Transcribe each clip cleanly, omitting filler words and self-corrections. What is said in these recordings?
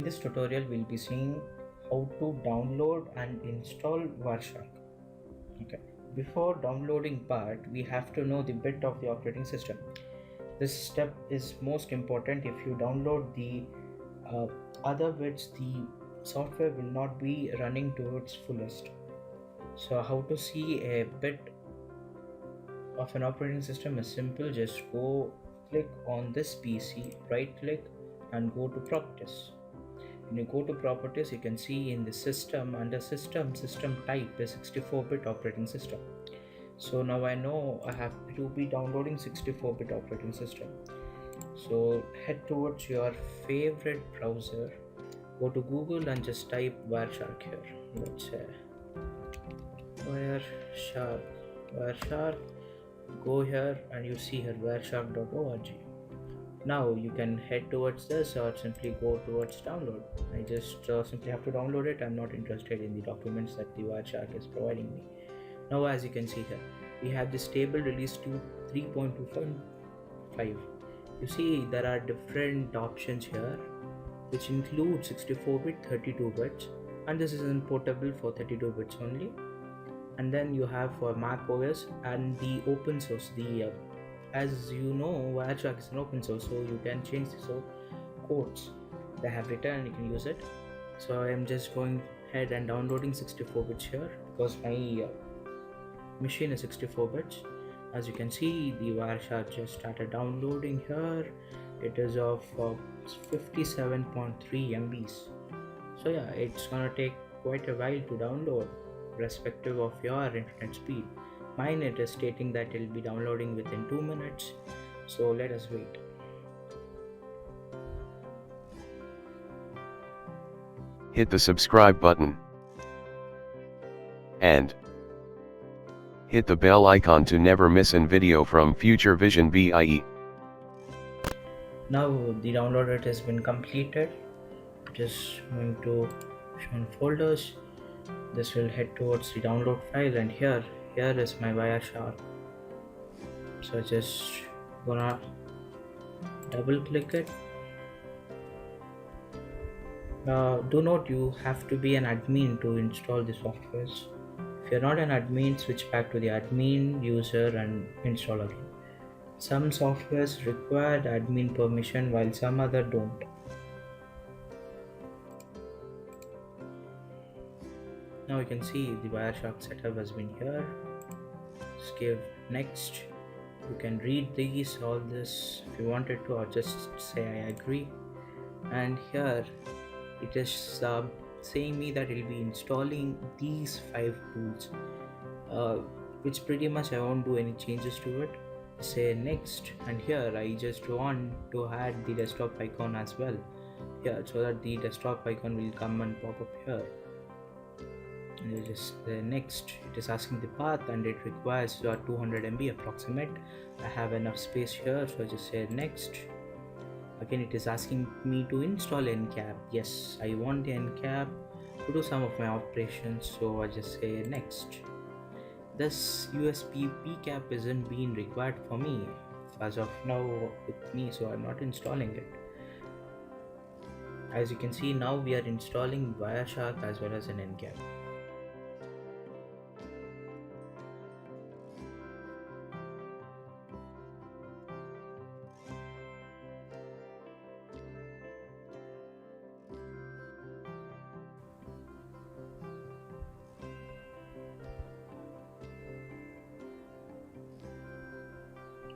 this tutorial we'll be seeing how to download and install Wireshark. Okay. Before downloading part, we have to know the bit of the operating system. This step is most important. If you download the other bits, the software will not be running to its fullest. So how to see a bit of an operating system is simple. Just go click on this PC, right click and go to properties. When you go to properties, you can see in the system, under system type is 64-bit operating system. So now I know I have to be downloading 64-bit operating system. So head towards your favorite browser, go to Google and just type Wireshark here. Let's say Wireshark, go here and you see here wireshark.org. Now you can head towards this or simply go towards download. I just simply have to download it. I'm not interested in the documents that the Wireshark is providing me. Now as you can see here, we have this stable release to 3.25. You see there are different options here which include 64-bit, 32 bits, and this is portable for 32 bits only. And then you have for Mac OS and the open source. As you know, Wireshark is an open source, so you can change the codes they have written and you can use it. So I am just going ahead and downloading 64 bits here because my machine is 64 bits. As you can see, the Wireshark just started downloading here. It is of 57.3 MBs. So yeah, it's gonna take quite a while to download, respective of your internet speed. Mine, it is stating that it will be downloading within 2 minutes. So let us wait. Hit the subscribe button and hit the bell icon to never miss an video from Future Vision BIE. Now the download rate has been completed. Just going to show in folders. This will head towards the download file, and here is my Wireshark. So just gonna double click it. Do note you have to be an admin to install the softwares. If you're not an admin, switch back to the admin user and install again. Some softwares require admin permission while some other don't. Now you can see the Wireshark setup has been here. Just give next. You can read all this if you wanted to, or just say I agree. And here it is saying me that it will be installing these 5 tools, which pretty much I won't do any changes to it. Say next, and here I just want to add the desktop icon as well here, so that the desktop icon will come and pop up here. And you just next. It is asking the path and it requires 200 MB approximate. I have enough space here, so I just say next. Again, it is asking me to install NCAP. Yes, I want the NCAP to do some of my operations, so I just say next. This USB PCAP isn't being required for me as of now with me, so I'm not installing it. As you can see, now we are installing Wireshark as well as an NCAP.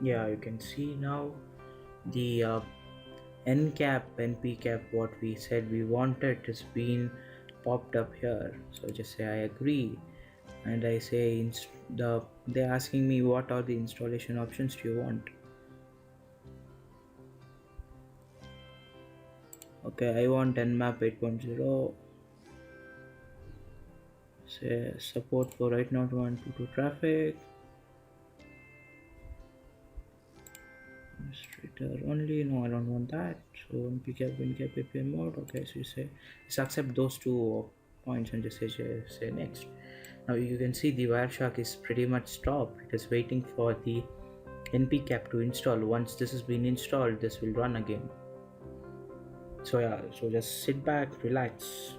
Yeah, you can see now the NCAP and PCAP, what we said we wanted, is being popped up here. So just say I agree, and I say they're asking me what are the installation options do you want. Okay, I want Nmap 8.0. Say support for write not 122 traffic. Administrator only. No, I don't want that. So PCAP, WinCap, API mode. Okay, so you say just accept those 2 points and just say next. Now you can see the Wireshark is pretty much stopped. It is waiting for the npcap to install. Once this has been installed, this will run again. So yeah, so just sit back, relax.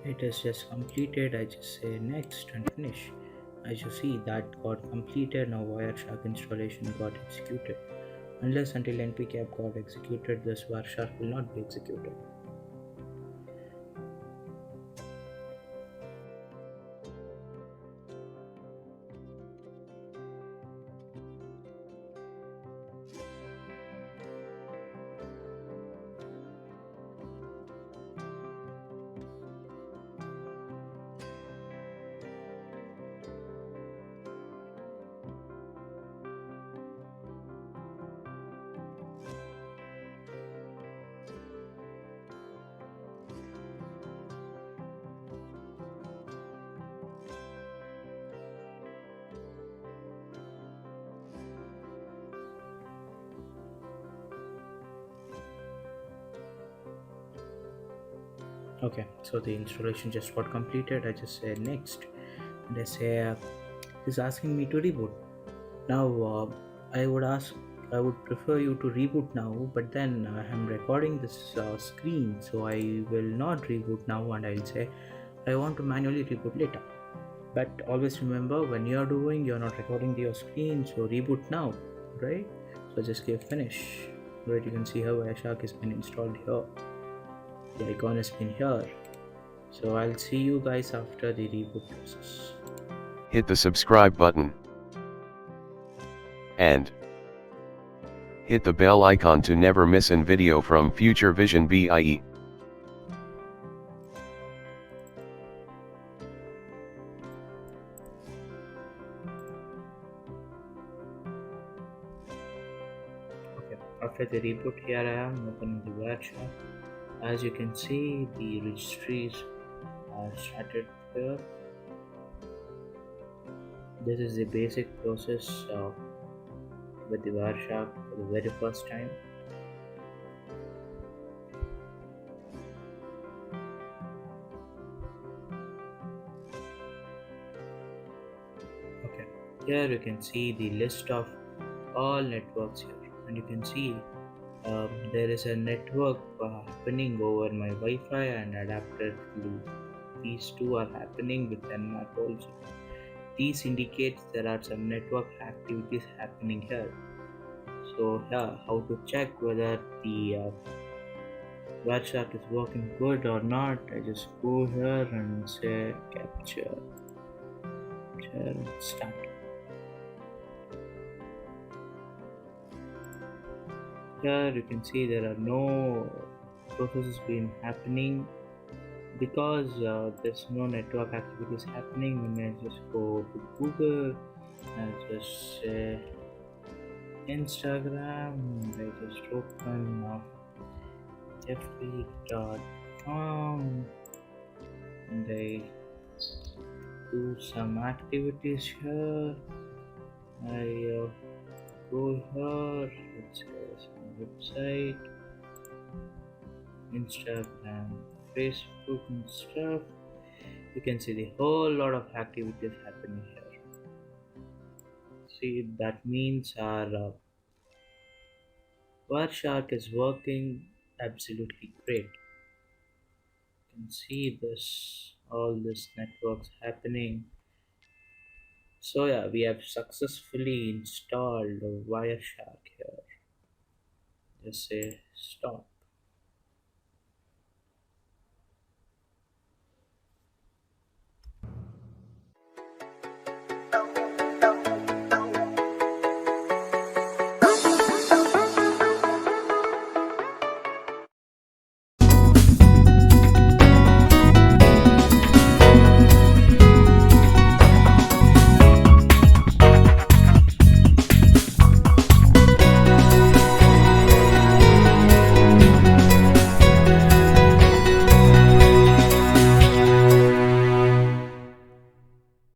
It is just completed. I just say next and finish. As you see, that got completed. Now Wireshark installation got executed. Unless until npcap got executed, this Wireshark will not be executed. Okay, so the installation just got completed. I just say next, and I say it's asking me to reboot. Now I would prefer you to reboot now, but then I'm recording this screen, so I will not reboot now, and I'll say I want to manually reboot later. But always remember, when you're doing, you're not recording your screen, so reboot now, right? So just give finish. Right, you can see how Wireshark has been installed here. The icon has been here. So I'll see you guys after the reboot process. Hit the subscribe button and hit the bell icon to never miss an video from Future Vision BIE. Okay, after the reboot, here I am opening the Wireshark. As you can see, the registries are started here. This is the basic process with the Wireshark for the very first time. Okay, here you can see the list of all networks here, and you can see there is a network happening over my Wi-Fi and adapter. These two are happening with Nmap also. These indicates there are some network activities happening here. So yeah, how to check whether the Wireshark is working good or not? I just go here and say capture, start. Here you can see there are no processes being happening because there's no network activities happening. When I just go to Google, I just say Instagram, and I just open fb.com, and I do some activities here. I go here, let's say some website, Instagram, Facebook, and stuff. You can see the whole lot of activities happening here. See, that means our Wireshark is working absolutely great. You can see this, all this networks happening. So yeah, we have successfully installed Wireshark here. Just say stop.